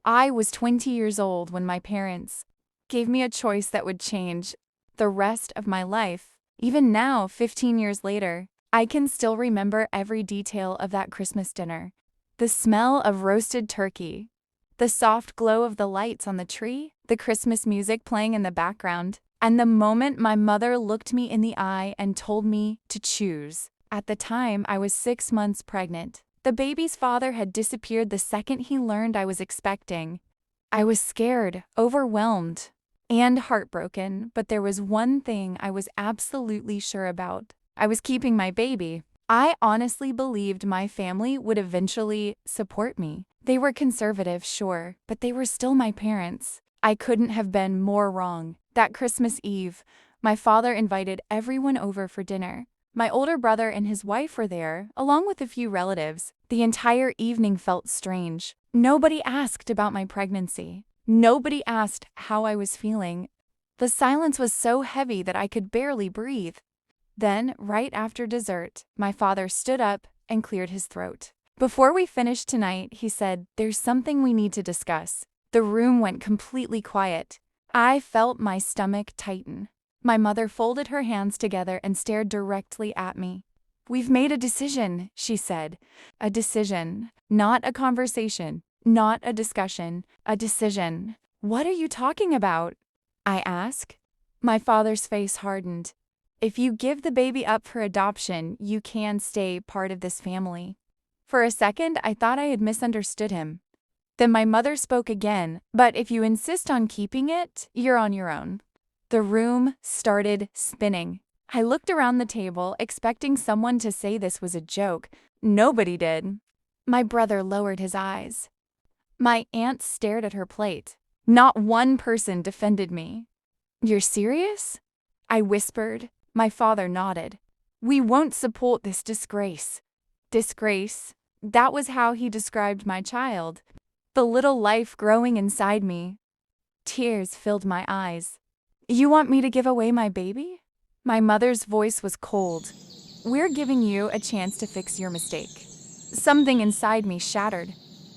I was 20 years old when my parents gave me a choice that would change the rest of my life. Even now, 15 years later, I can still remember every detail of that Christmas dinner. The smell of roasted turkey, the soft glow of the lights on the tree, the Christmas music playing in the background, and the moment my mother looked me in the eye and told me to choose. At the time, I was 6 months pregnant. The baby's father had disappeared the second he learned I was expecting. I was scared, overwhelmed, and heartbroken, but there was one thing I was absolutely sure about. I was keeping my baby. I honestly believed my family would eventually support me. They were conservative, sure, but they were still my parents. I couldn't have been more wrong. That Christmas Eve, my father invited everyone over for dinner. My older brother and his wife were there, along with a few relatives. The entire evening felt strange. Nobody asked about my pregnancy. Nobody asked how I was feeling. The silence was so heavy that I could barely breathe. Then, right after dessert, my father stood up and cleared his throat. Before we finish tonight, he said, "There's something we need to discuss." The room went completely quiet. I felt my stomach tighten. My mother folded her hands together and stared directly at me. "We've made a decision," she said. "A decision. Not a conversation. Not a discussion. A decision." "What are you talking about?" I asked. My father's face hardened. "If you give the baby up for adoption, you can stay part of this family." For a second, I thought I had misunderstood him. Then my mother spoke again, "But if you insist on keeping it, you're on your own." The room started spinning. I looked around the table, expecting someone to say this was a joke. Nobody did. My brother lowered his eyes. My aunt stared at her plate. Not one person defended me. "You're serious?" I whispered. My father nodded. "We won't support this disgrace." Disgrace. That was how he described my child. The little life growing inside me. Tears filled my eyes. "You want me to give away my baby?" My mother's voice was cold. "We're giving you a chance to fix your mistake." Something inside me shattered.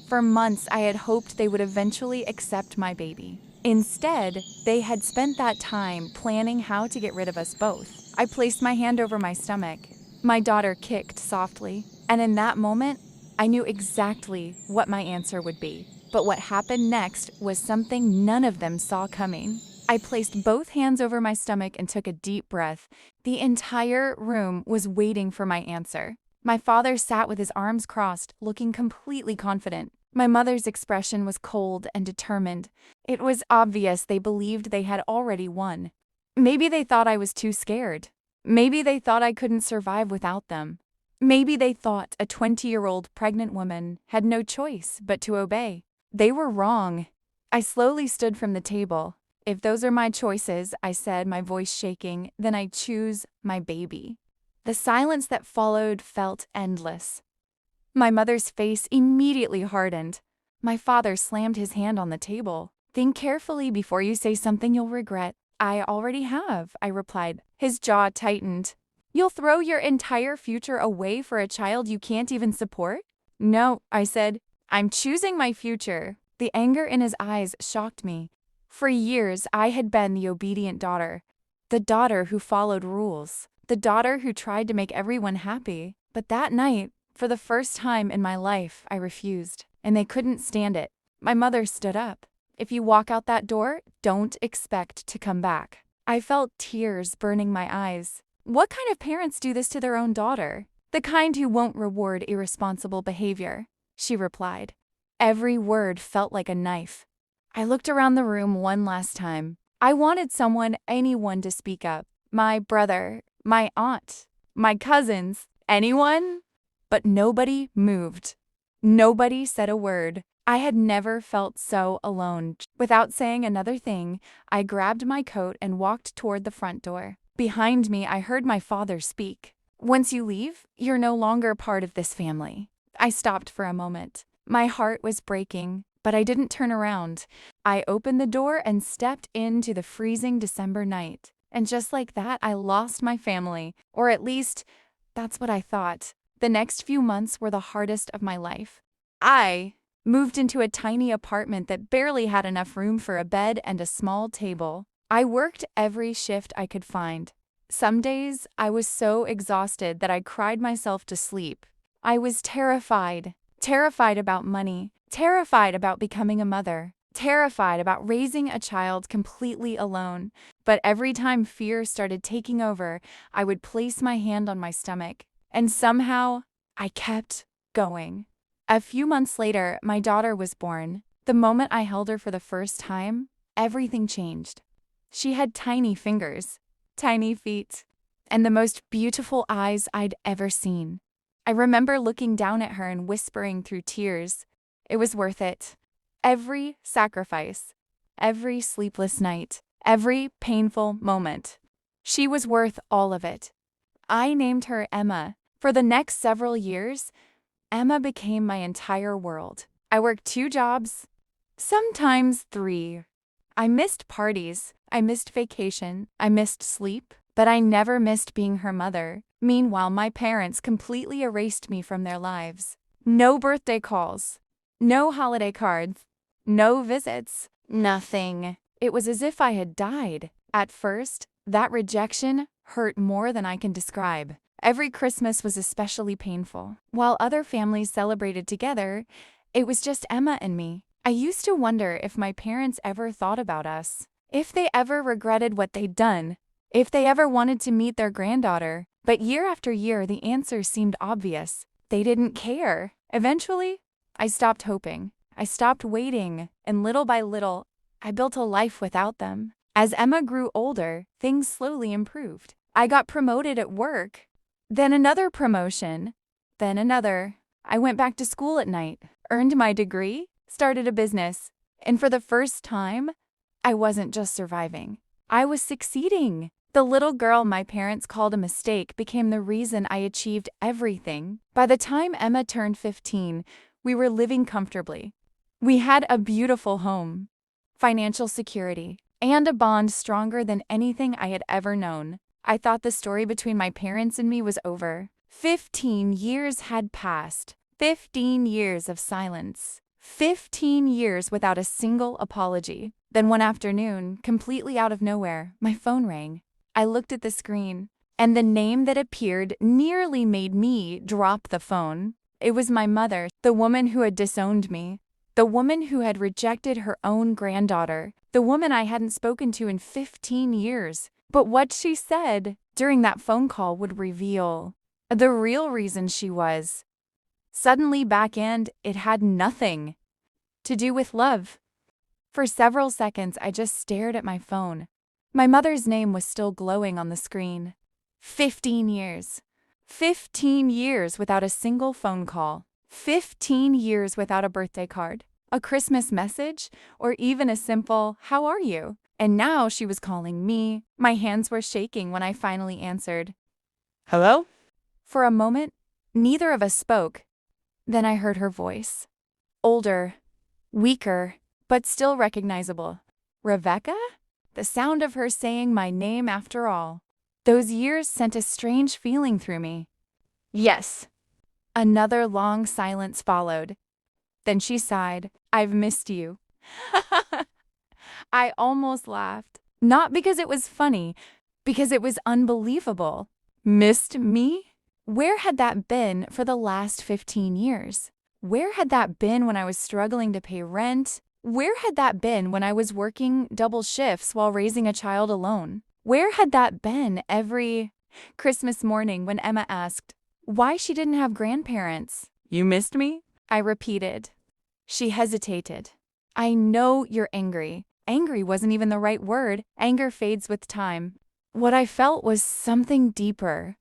For months, I had hoped they would eventually accept my baby. Instead, they had spent that time planning how to get rid of us both. I placed my hand over my stomach. My daughter kicked softly, and in that moment, I knew exactly what my answer would be. But what happened next was something none of them saw coming. I placed both hands over my stomach and took a deep breath. The entire room was waiting for my answer. My father sat with his arms crossed, looking completely confident. My mother's expression was cold and determined. It was obvious they believed they had already won. Maybe they thought I was too scared. Maybe they thought I couldn't survive without them. Maybe they thought a 20-year-old pregnant woman had no choice but to obey. They were wrong. I slowly stood from the table. "If those are my choices," I said, my voice shaking, "then I choose my baby." The silence that followed felt endless. My mother's face immediately hardened. My father slammed his hand on the table. "Think carefully before you say something you'll regret." "I already have," I replied. His jaw tightened. "You'll throw your entire future away for a child you can't even support?" "No," I said. "I'm choosing my future." The anger in his eyes shocked me. For years, I had been the obedient daughter. The daughter who followed rules. The daughter who tried to make everyone happy. But that night, for the first time in my life, I refused. And they couldn't stand it. My mother stood up. "If you walk out that door, don't expect to come back." I felt tears burning my eyes. What kind of parents do this to their own daughter? "The kind who won't reward irresponsible behavior," she replied. Every word felt like a knife. I looked around the room one last time. I wanted anyone to speak up. My brother, my aunt, my cousins, anyone? But nobody moved. Nobody said a word. I had never felt so alone. Without saying another thing, I grabbed my coat and walked toward the front door. Behind me, I heard my father speak. "Once you leave, you're no longer part of this family." I stopped for a moment. My heart was breaking, but I didn't turn around. I opened the door and stepped into the freezing December night. And just like that, I lost my family. Or at least, that's what I thought. The next few months were the hardest of my life. I moved into a tiny apartment that barely had enough room for a bed and a small table. I worked every shift I could find. Some days, I was so exhausted that I cried myself to sleep. I was terrified. Terrified about money. Terrified about becoming a mother. Terrified about raising a child completely alone. But every time fear started taking over, I would place my hand on my stomach. And somehow, I kept going. A few months later, my daughter was born. The moment I held her for the first time, everything changed. She had tiny fingers, tiny feet, and the most beautiful eyes I'd ever seen. I remember looking down at her and whispering through tears, it was worth it. Every sacrifice, every sleepless night, every painful moment. She was worth all of it. I named her Emma. For the next several years, Emma became my entire world. I worked 2 jobs, sometimes 3. I missed parties, I missed vacation, I missed sleep, but I never missed being her mother. Meanwhile, my parents completely erased me from their lives. No birthday calls, no holiday cards, no visits, nothing. It was as if I had died. At first, that rejection hurt more than I can describe. Every Christmas was especially painful. While other families celebrated together, it was just Emma and me. I used to wonder if my parents ever thought about us, if they ever regretted what they'd done, if they ever wanted to meet their granddaughter. But year after year, the answer seemed obvious. They didn't care. Eventually, I stopped hoping. I stopped waiting, and little by little, I built a life without them. As Emma grew older, things slowly improved. I got promoted at work, then another promotion, then another. I went back to school at night, earned my degree, started a business, and for the first time, I wasn't just surviving. I was succeeding. The little girl my parents called a mistake became the reason I achieved everything. By the time Emma turned 15, we were living comfortably. We had a beautiful home, financial security, and a bond stronger than anything I had ever known. I thought the story between my parents and me was over. 15 years had passed. 15 years of silence. 15 years without a single apology. Then one afternoon, completely out of nowhere, my phone rang. I looked at the screen, and the name that appeared nearly made me drop the phone. It was my mother, the woman who had disowned me, the woman who had rejected her own granddaughter, the woman I hadn't spoken to in 15 years. But what she said during that phone call would reveal the real reason she was suddenly back, and it had nothing to do with love. For several seconds, I just stared at my phone. My mother's name was still glowing on the screen. 15 years. 15 years without a single phone call. 15 years without a birthday card, a Christmas message, or even a simple, "How are you?" And now she was calling me. My hands were shaking when I finally answered. Hello? For a moment, neither of us spoke. Then I heard her voice. Older, weaker, but still recognizable. Rebecca? The sound of her saying my name after all. Those years sent a strange feeling through me. Yes. Another long silence followed. Then she sighed. "I've missed you." I almost laughed. Not because it was funny, because it was unbelievable. Missed me? Where had that been for the last 15 years? Where had that been when I was struggling to pay rent? Where had that been when I was working double shifts while raising a child alone? Where had that been every Christmas morning when Emma asked why she didn't have grandparents? "You missed me?" I repeated. She hesitated. "I know you're angry." Angry wasn't even the right word. Anger fades with time. What I felt was something deeper.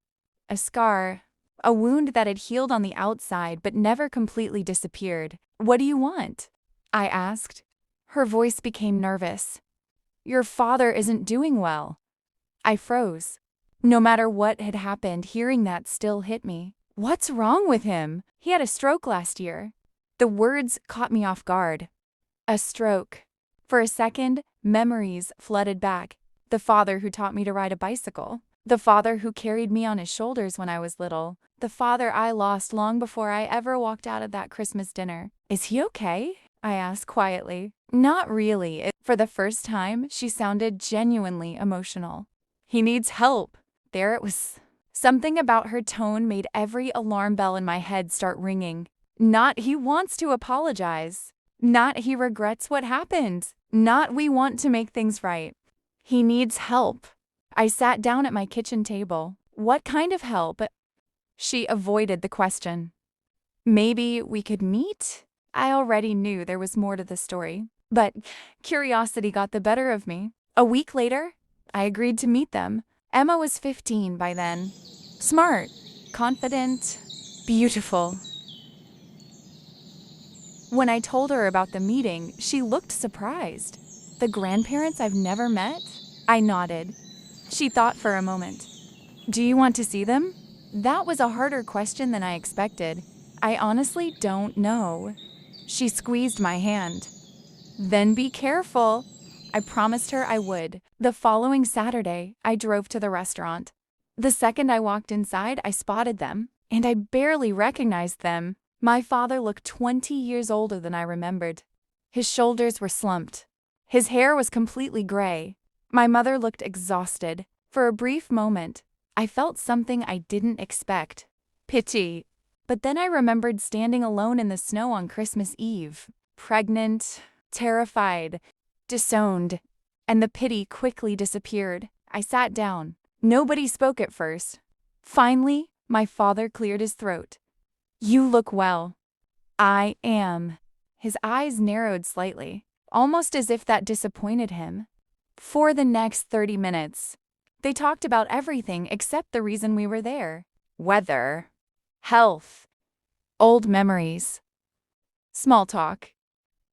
A scar. A wound that had healed on the outside but never completely disappeared. "What do you want?" I asked. Her voice became nervous. "Your father isn't doing well." I froze. No matter what had happened, hearing that still hit me. What's wrong with him? He had a stroke last year. The words caught me off guard. A stroke. For a second, memories flooded back. The father who taught me to ride a bicycle. The father who carried me on his shoulders when I was little. The father I lost long before I ever walked out of that Christmas dinner. Is he okay? I asked quietly. Not really. For the first time, she sounded genuinely emotional. He needs help. There it was. Something about her tone made every alarm bell in my head start ringing. Not he wants to apologize. Not he regrets what happened. Not we want to make things right. He needs help. I sat down at my kitchen table. What kind of help? She avoided the question. Maybe we could meet? I already knew there was more to the story, but curiosity got the better of me. A week later, I agreed to meet them. Emma was 15 by then. Smart, confident, beautiful. When I told her about the meeting, she looked surprised. The grandparents I've never met? I nodded. She thought for a moment. Do you want to see them? That was a harder question than I expected. I honestly don't know. She squeezed my hand. Then be careful. I promised her I would. The following Saturday, I drove to the restaurant. The second I walked inside, I spotted them, and I barely recognized them. My father looked 20 years older than I remembered. His shoulders were slumped. His hair was completely gray. My mother looked exhausted. For a brief moment, I felt something I didn't expect. Pity. But then I remembered standing alone in the snow on Christmas Eve. Pregnant, terrified, disowned. And the pity quickly disappeared. I sat down. Nobody spoke at first. Finally, my father cleared his throat. You look well. I am. His eyes narrowed slightly, almost as if that disappointed him. For the next 30 minutes, they talked about everything except the reason we were there. Weather, health, old memories, small talk.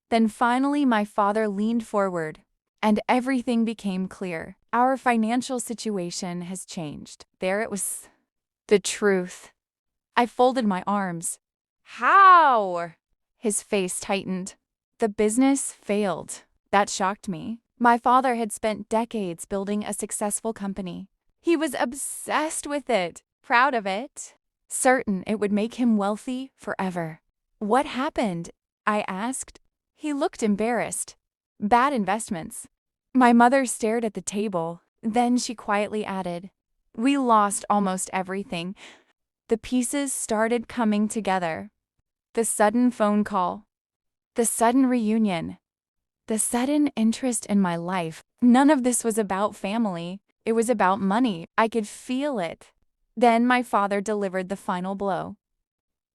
Then finally my father leaned forward, and everything became clear. Our financial situation has changed. There it was. The truth. I folded my arms. How? His face tightened. The business failed. That shocked me. My father had spent decades building a successful company. He was obsessed with it, proud of it, certain it would make him wealthy forever. What happened? I asked. He looked embarrassed. Bad investments. My mother stared at the table. Then she quietly added, We lost almost everything. The pieces started coming together. The sudden phone call. The sudden reunion. The sudden interest in my life. None of this was about family. It was about money. I could feel it. Then my father delivered the final blow.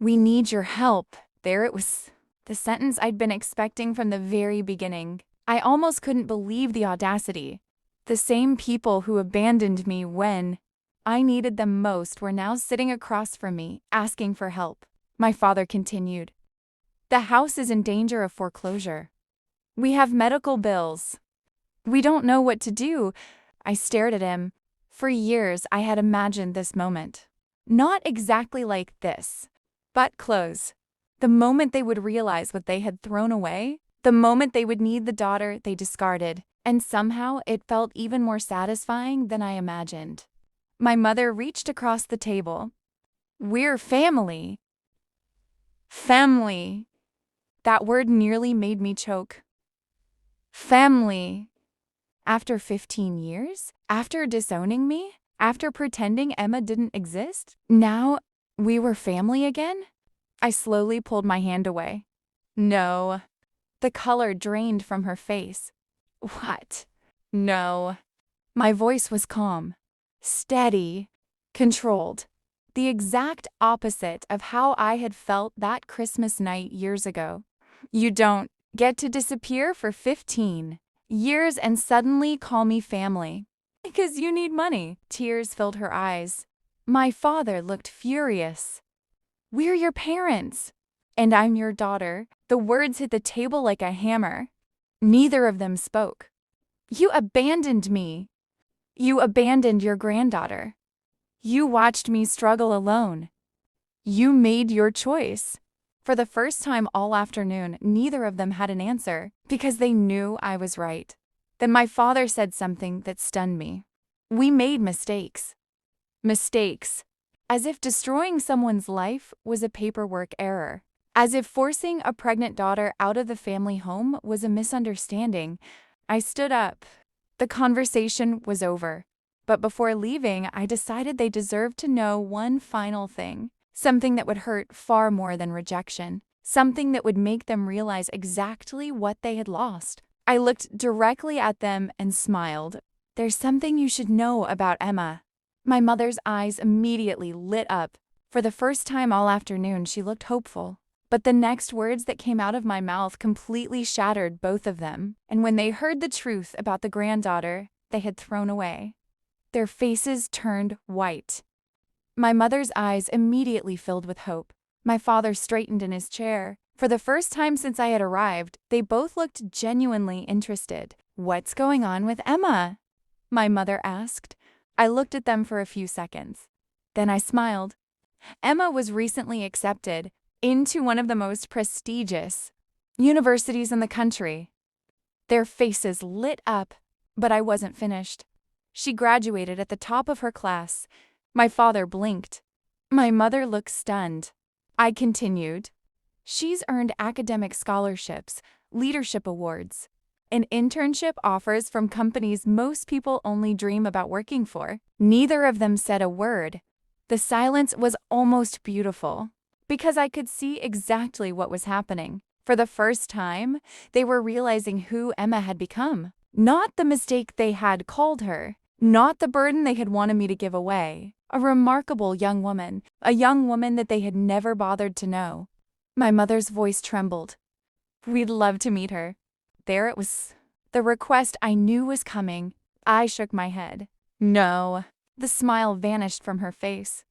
We need your help. There it was. The sentence I'd been expecting from the very beginning. I almost couldn't believe the audacity. The same people who abandoned me when I needed them most were now sitting across from me, asking for help. My father continued. The house is in danger of foreclosure. We have medical bills. We don't know what to do. I stared at him. For years, I had imagined this moment. Not exactly like this, but close. The moment they would realize what they had thrown away, the moment they would need the daughter they discarded, and somehow it felt even more satisfying than I imagined. My mother reached across the table. We're family. Family. That word nearly made me choke. Family. After 15 years? After disowning me? After pretending Emma didn't exist? Now we were family again? I slowly pulled my hand away. No. The color drained from her face. What? No. My voice was calm. Steady, controlled, the exact opposite of how I had felt that Christmas night years ago. You don't get to disappear for 15 years and suddenly call me family. Because you need money. Tears filled her eyes. My father looked furious. We're your parents. And I'm your daughter. The words hit the table like a hammer. Neither of them spoke. You abandoned me. You abandoned your granddaughter. You watched me struggle alone. You made your choice. For the first time all afternoon, neither of them had an answer, because they knew I was right. Then my father said something that stunned me. We made mistakes. Mistakes. As if destroying someone's life was a paperwork error. As if forcing a pregnant daughter out of the family home was a misunderstanding, I stood up. The conversation was over. But before leaving, I decided they deserved to know one final thing. Something that would hurt far more than rejection. Something that would make them realize exactly what they had lost. I looked directly at them and smiled. "There's something you should know about Emma." My mother's eyes immediately lit up. For the first time all afternoon, she looked hopeful. But the next words that came out of my mouth completely shattered both of them. And when they heard the truth about the granddaughter they had thrown away, their faces turned white. My mother's eyes immediately filled with hope. My father straightened in his chair. For the first time since I had arrived, they both looked genuinely interested. "What's going on with Emma?" my mother asked. I looked at them for a few seconds. Then I smiled. Emma was recently accepted into one of the most prestigious universities in the country. Their faces lit up, but I wasn't finished. She graduated at the top of her class. My father blinked. My mother looked stunned. I continued. "She's earned academic scholarships, leadership awards, and internship offers from companies most people only dream about working for." Neither of them said a word. The silence was almost beautiful, because I could see exactly what was happening. For the first time, they were realizing who Emma had become. Not the mistake they had called her, not the burden they had wanted me to give away. A remarkable young woman, a young woman that they had never bothered to know. My mother's voice trembled. "We'd love to meet her." There it was. The request I knew was coming. I shook my head. "No." The smile vanished from her face.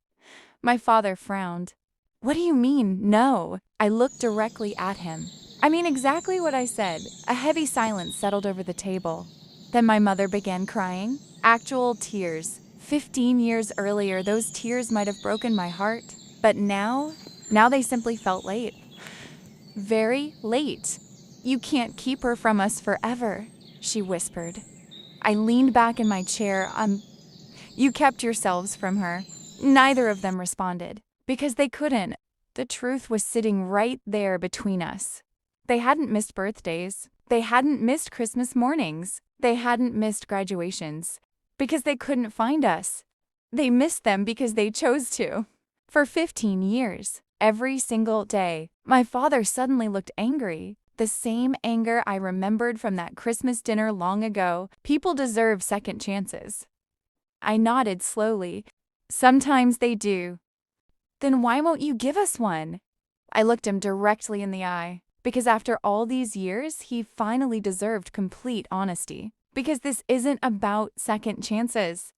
My father frowned. "What do you mean, no?" I looked directly at him. "I mean exactly what I said." A heavy silence settled over the table. Then my mother began crying. Actual tears. 15 years earlier, those tears might have broken my heart. But now they simply felt late. Very late. "You can't keep her from us forever," she whispered. I leaned back in my chair. You kept yourselves from her." Neither of them responded, because they couldn't. The truth was sitting right there between us. They hadn't missed birthdays. They hadn't missed Christmas mornings. They hadn't missed graduations, because they couldn't find us. They missed them because they chose to. For 15 years, every single day, my father suddenly looked angry. The same anger I remembered from that Christmas dinner long ago. People deserve second chances. I nodded slowly. "Sometimes they do." "Then why won't you give us one?" I looked him directly in the eye, because after all these years, he finally deserved complete honesty. Because this isn't about second chances.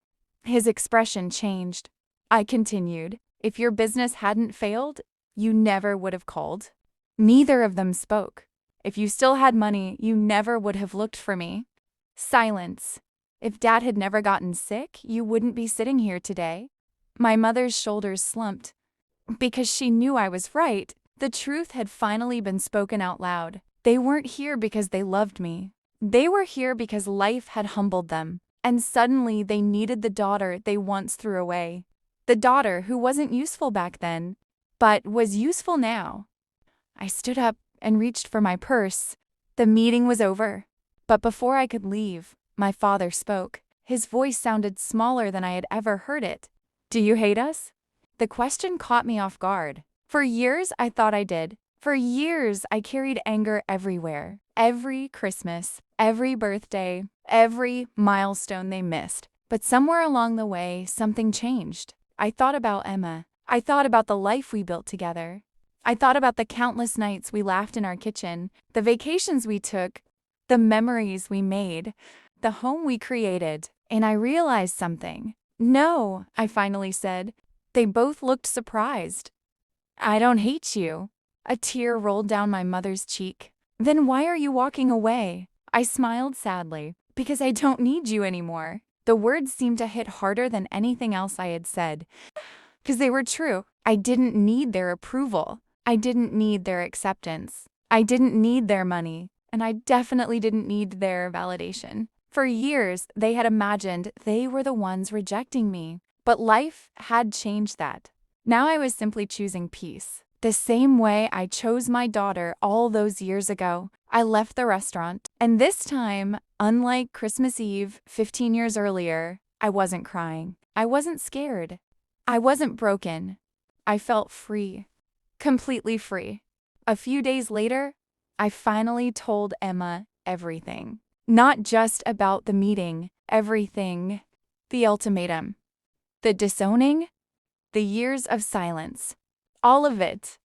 His expression changed. I continued. "If your business hadn't failed, you never would have called." Neither of them spoke. "If you still had money, you never would have looked for me." Silence. "If Dad had never gotten sick, you wouldn't be sitting here today." My mother's shoulders slumped. Because she knew I was right. The truth had finally been spoken out loud. They weren't here because they loved me. They were here because life had humbled them. And suddenly they needed the daughter they once threw away. The daughter who wasn't useful back then, but was useful now. I stood up and reached for my purse. The meeting was over. But before I could leave, my father spoke. His voice sounded smaller than I had ever heard it. "Do you hate us?" The question caught me off guard. For years, I thought I did. For years, I carried anger everywhere. Every Christmas, every birthday, every milestone they missed. But somewhere along the way, something changed. I thought about Emma. I thought about the life we built together. I thought about the countless nights we laughed in our kitchen, the vacations we took, the memories we made, the home we created. And I realized something. "No," I finally said. They both looked surprised. "I don't hate you." A tear rolled down my mother's cheek. "Then why are you walking away?" I smiled sadly. "Because I don't need you anymore." The words seemed to hit harder than anything else I had said. Because they were true. I didn't need their approval. I didn't need their acceptance. I didn't need their money. And I definitely didn't need their validation. For years, they had imagined they were the ones rejecting me. But life had changed that. Now I was simply choosing peace. The same way I chose my daughter all those years ago. I left the restaurant, and this time, unlike Christmas Eve 15 years earlier, I wasn't crying. I wasn't scared. I wasn't broken. I felt free. Completely free. A few days later, I finally told Emma everything. Not just about the meeting, everything. The ultimatum. The disowning. The years of silence. All of it.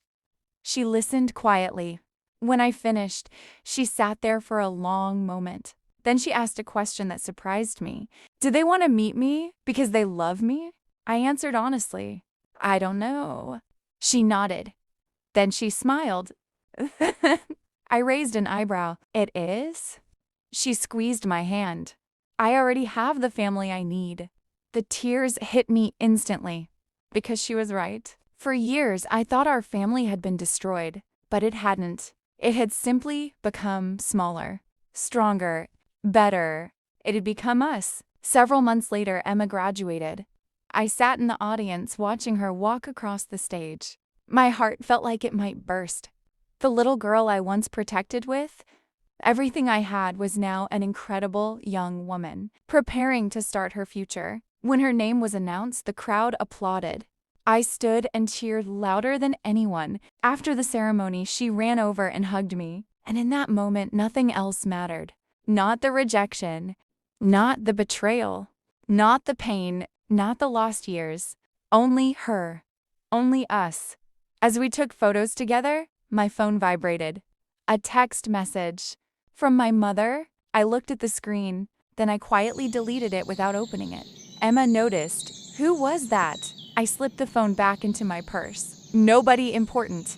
She listened quietly. When I finished, she sat there for a long moment. Then she asked a question that surprised me. Did they want to meet me because they love me? I answered honestly, I don't know. She nodded. Then she smiled. I raised an eyebrow. It is? She squeezed my hand. I already have the family I need. The tears hit me instantly. Because she was right. For years, I thought our family had been destroyed, but it hadn't. It had simply become smaller, stronger, better. It had become us. Several months later, Emma graduated. I sat in the audience watching her walk across the stage. My heart felt like it might burst. The little girl I once protected with, everything I had, was now an incredible young woman, preparing to start her future. When her name was announced, the crowd applauded. I stood and cheered louder than anyone. After the ceremony, she ran over and hugged me. And in that moment, nothing else mattered. Not the rejection, not the betrayal, not the pain, not the lost years. Only her. Only us. As we took photos together, my phone vibrated. A text message. From my mother. I looked at the screen, then I quietly deleted it without opening it. Emma noticed. Who was that? I slipped the phone back into my purse. Nobody important.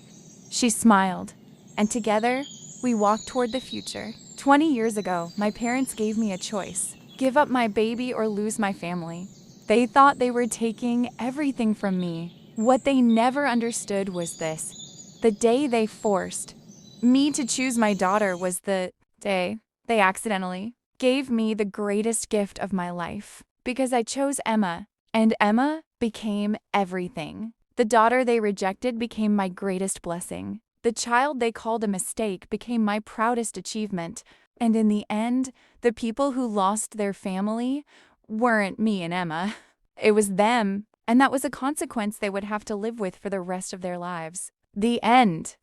She smiled, and together, we walked toward the future. 20 years ago, my parents gave me a choice. Give up my baby or lose my family. They thought they were taking everything from me. What they never understood was this. The day they forced me to choose my daughter was the day they accidentally gave me the greatest gift of my life. Because I chose Emma, and Emma became everything. The daughter they rejected became my greatest blessing. The child they called a mistake became my proudest achievement. And in the end, the people who lost their family weren't me and Emma. It was them, and that was a consequence they would have to live with for the rest of their lives. The end.